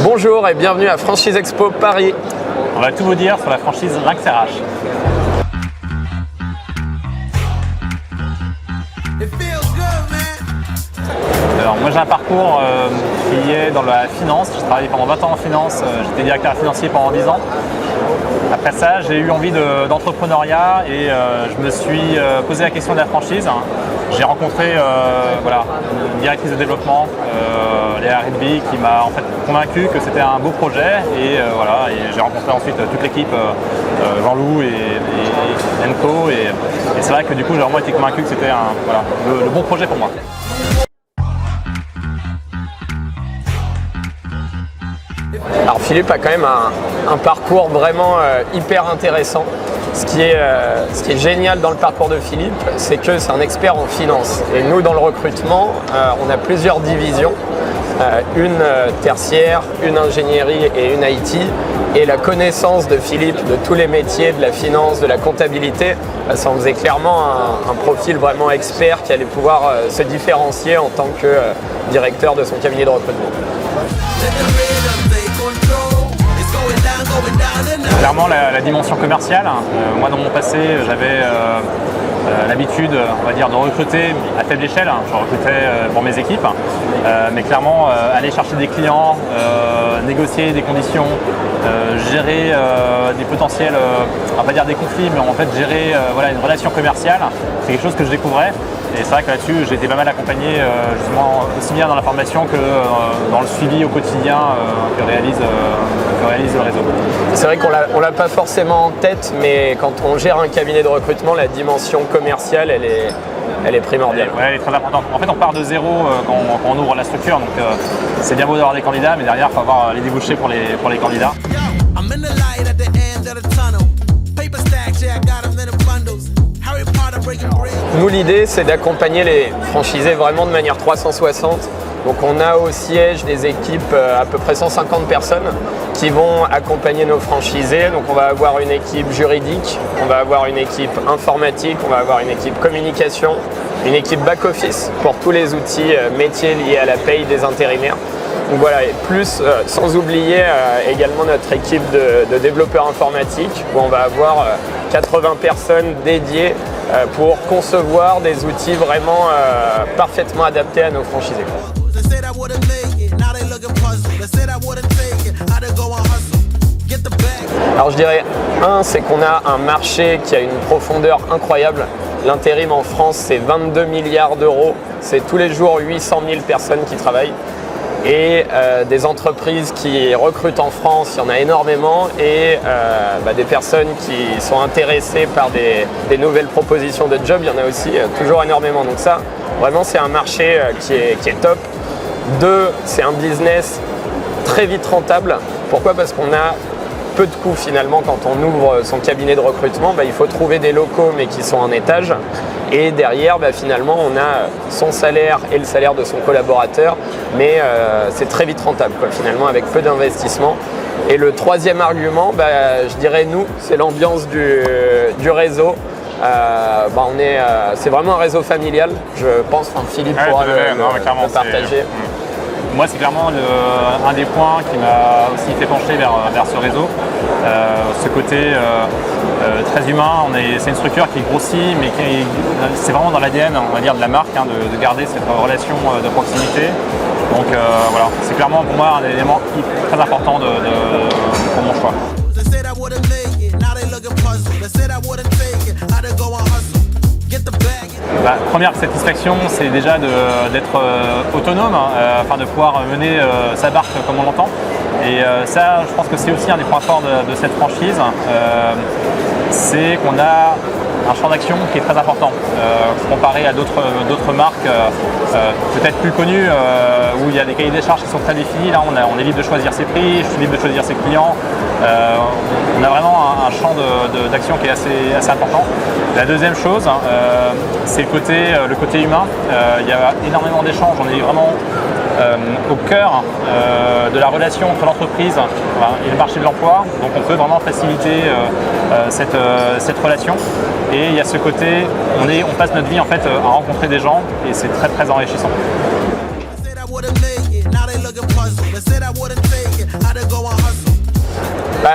Bonjour et bienvenue à Franchise Expo Paris. On va tout vous dire sur la franchise Lynx RH. Alors moi j'ai un parcours qui est dans la finance. J'ai travaillé pendant 20 ans en finance, j'étais directeur financier pendant 10 ans. Après ça, j'ai eu envie d'entrepreneuriat et je me suis posé la question de la franchise. J'ai rencontré une directrice de développement, Léa Ridby, qui m'a en fait convaincu que c'était un beau projet et j'ai rencontré ensuite toute l'équipe, Jean-Loup et Enco et c'est vrai que du coup j'ai vraiment été convaincu que c'était le bon projet pour moi. Alors Philippe a quand même un parcours vraiment hyper intéressant. Ce qui est génial dans le parcours de Philippe, c'est que c'est un expert en finance. Et nous, dans le recrutement, on a plusieurs divisions. Une tertiaire, une ingénierie et une IT. Et la connaissance de Philippe de tous les métiers, de la finance, de la comptabilité, ça en faisait clairement un profil vraiment expert qui allait pouvoir se différencier en tant que directeur de son cabinet de recrutement. Clairement la dimension commerciale. Moi dans mon passé j'avais l'habitude on va dire de recruter à faible échelle, je recrutais pour mes équipes, mais clairement aller chercher des clients, négocier des conditions, gérer des potentiels, on va pas dire des conflits, mais en fait gérer une relation commerciale, c'est quelque chose que je découvrais. Et c'est vrai que là-dessus, j'ai été pas mal accompagné justement aussi bien dans la formation que dans le suivi au quotidien que réalise le réseau. C'est vrai qu'on l'a pas forcément en tête, mais quand on gère un cabinet de recrutement, la dimension commerciale, elle est primordiale. Ouais, elle est très importante. En fait, on part de zéro quand on ouvre la structure, donc c'est bien beau d'avoir des candidats, mais derrière, il faut avoir les débouchés pour les candidats. Nous, l'idée, c'est d'accompagner les franchisés vraiment de manière 360. Donc on a au siège des équipes, à peu près 150 personnes qui vont accompagner nos franchisés. Donc on va avoir une équipe juridique, on va avoir une équipe informatique, on va avoir une équipe communication, une équipe back-office pour tous les outils métiers liés à la paye des intérimaires. Donc voilà, et plus sans oublier également notre équipe de développeurs informatiques où on va avoir 80 personnes dédiées pour concevoir des outils vraiment parfaitement adaptés à nos franchisés. Alors je dirais, c'est qu'on a un marché qui a une profondeur incroyable. L'intérim en France, c'est 22 milliards d'euros. C'est tous les jours 800 000 personnes qui travaillent. Et des entreprises qui recrutent en France, il y en a énormément. Et des personnes qui sont intéressées par des nouvelles propositions de job, il y en a aussi toujours énormément. Donc ça, vraiment, c'est un marché qui est top. 2, c'est un business très vite rentable. Pourquoi ? Parce qu'on a peu de coûts finalement quand on ouvre son cabinet de recrutement. Il faut trouver des locaux mais qui sont en étage. Et derrière, finalement, on a son salaire et le salaire de son collaborateur. Mais c'est très vite rentable finalement avec peu d'investissement. Et le troisième argument, je dirais nous, c'est l'ambiance du réseau. C'est vraiment un réseau familial, je pense, Philippe pourra le partager. Moi, c'est clairement un des points qui m'a aussi fait pencher vers ce réseau. Ce côté très humain, c'est une structure qui grossit, mais c'est vraiment dans l'ADN, on va dire, de la marque, de garder cette relation de proximité. Donc c'est clairement pour moi un élément très important pour mon choix. La première satisfaction, c'est déjà d'être autonome, de pouvoir mener sa barque comme on l'entend. Et ça, je pense que c'est aussi un des points forts de cette franchise, c'est qu'on a un champ d'action qui est très important, comparé à d'autres marques peut-être plus connues, où il y a des cahiers des charges qui sont très définis. Là, on est libre de choisir ses prix, je suis libre de choisir ses clients. On a vraiment un champ d'action qui est assez important. La deuxième chose, c'est le côté humain. Il y a énormément d'échanges, on est vraiment au cœur de la relation entre l'entreprise et le marché de l'emploi. Donc on peut vraiment faciliter cette relation. Et il y a ce côté, on passe notre vie en fait à rencontrer des gens et c'est très très enrichissant.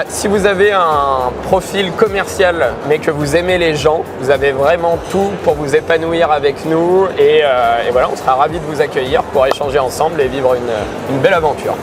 Si vous avez un profil commercial mais que vous aimez les gens, vous avez vraiment tout pour vous épanouir avec nous et voilà, on sera ravis de vous accueillir pour échanger ensemble et vivre une belle aventure.